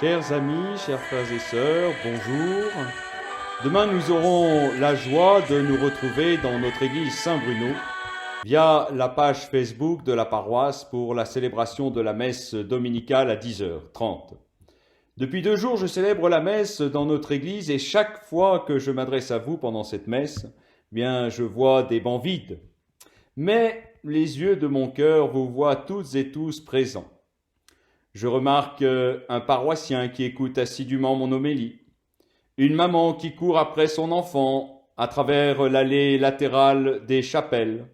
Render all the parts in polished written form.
Chers amis, chers frères et sœurs, bonjour. Demain, nous aurons la joie de nous retrouver dans notre église Saint-Bruno via la page Facebook de la paroisse pour la célébration de la messe dominicale à 10h30. Depuis 2 jours, je célèbre la messe dans notre église et chaque fois que je m'adresse à vous pendant cette messe, je vois des bancs vides. Mais les yeux de mon cœur vous voient toutes et tous présents. Je remarque un paroissien qui écoute assidûment mon homélie, une maman qui court après son enfant à travers l'allée latérale des chapelles,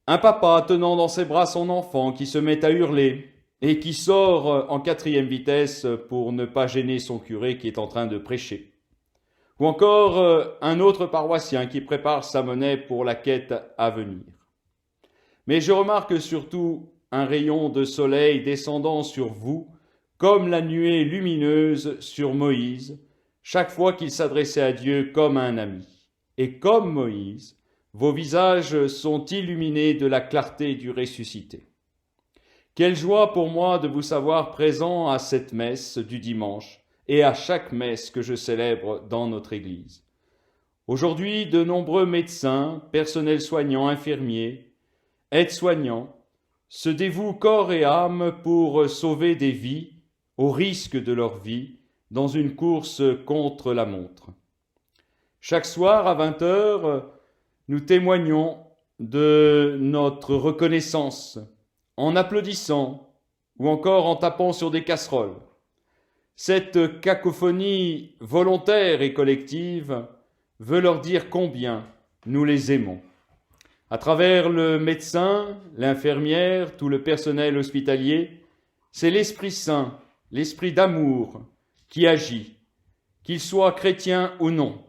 un papa tenant dans ses bras son enfant qui se met à hurler et qui sort en 4e vitesse pour ne pas gêner son curé qui est en train de prêcher, ou encore un autre paroissien qui prépare sa monnaie pour la quête à venir. Mais je remarque surtout un rayon de soleil descendant sur vous, comme la nuée lumineuse sur Moïse, chaque fois qu'il s'adressait à Dieu comme à un ami. Et comme Moïse, vos visages sont illuminés de la clarté du ressuscité. Quelle joie pour moi de vous savoir présent à cette messe du dimanche et à chaque messe que je célèbre dans notre Église. Aujourd'hui, de nombreux médecins, personnels soignants, infirmiers, aides-soignants, se dévouent corps et âme pour sauver des vies, au risque de leur vie, dans une course contre la montre. Chaque soir, à 20h, nous témoignons de notre reconnaissance en applaudissant ou encore en tapant sur des casseroles. Cette cacophonie volontaire et collective veut leur dire combien nous les aimons. À travers le médecin, l'infirmière, tout le personnel hospitalier, c'est l'Esprit Saint, l'Esprit d'amour qui agit, qu'il soit chrétien ou non.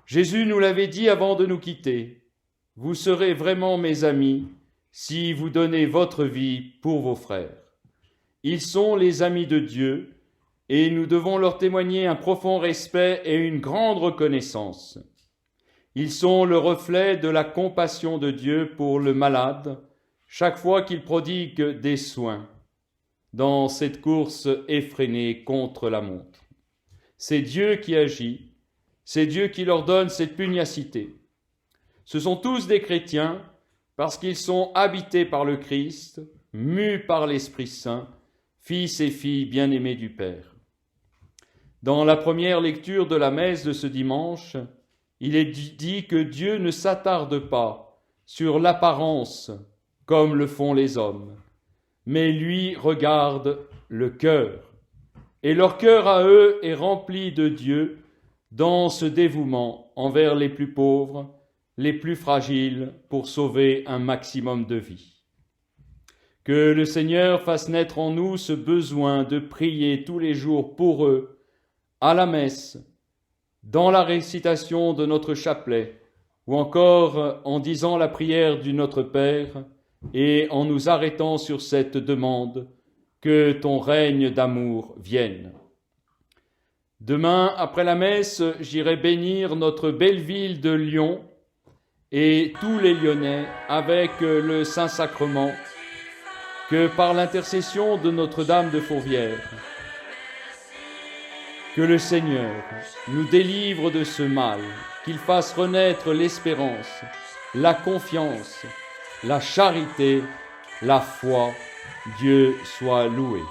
Jésus nous l'avait dit avant de nous quitter, « Vous serez vraiment mes amis si vous donnez votre vie pour vos frères. » Ils sont les amis de Dieu et nous devons leur témoigner un profond respect et une grande reconnaissance. Ils sont le reflet de la compassion de Dieu pour le malade, chaque fois qu'il prodigue des soins dans cette course effrénée contre la montre. C'est Dieu qui agit, c'est Dieu qui leur donne cette pugnacité. Ce sont tous des chrétiens parce qu'ils sont habités par le Christ, mus par l'Esprit Saint, fils et filles bien-aimés du Père. Dans la première lecture de la messe de ce dimanche, il est dit que Dieu ne s'attarde pas sur l'apparence comme le font les hommes, mais lui regarde le cœur. Et leur cœur à eux est rempli de Dieu dans ce dévouement envers les plus pauvres, les plus fragiles, pour sauver un maximum de vies. Que le Seigneur fasse naître en nous ce besoin de prier tous les jours pour eux, à la messe, dans la récitation de notre chapelet, ou encore en disant la prière du Notre Père, et en nous arrêtant sur cette demande, que ton règne d'amour vienne. Demain, après la messe, j'irai bénir notre belle ville de Lyon et tous les Lyonnais avec le Saint-Sacrement, que par l'intercession de Notre-Dame de Fourvière, que le Seigneur nous délivre de ce mal, qu'il fasse renaître l'espérance, la confiance, la charité, la foi. Dieu soit loué.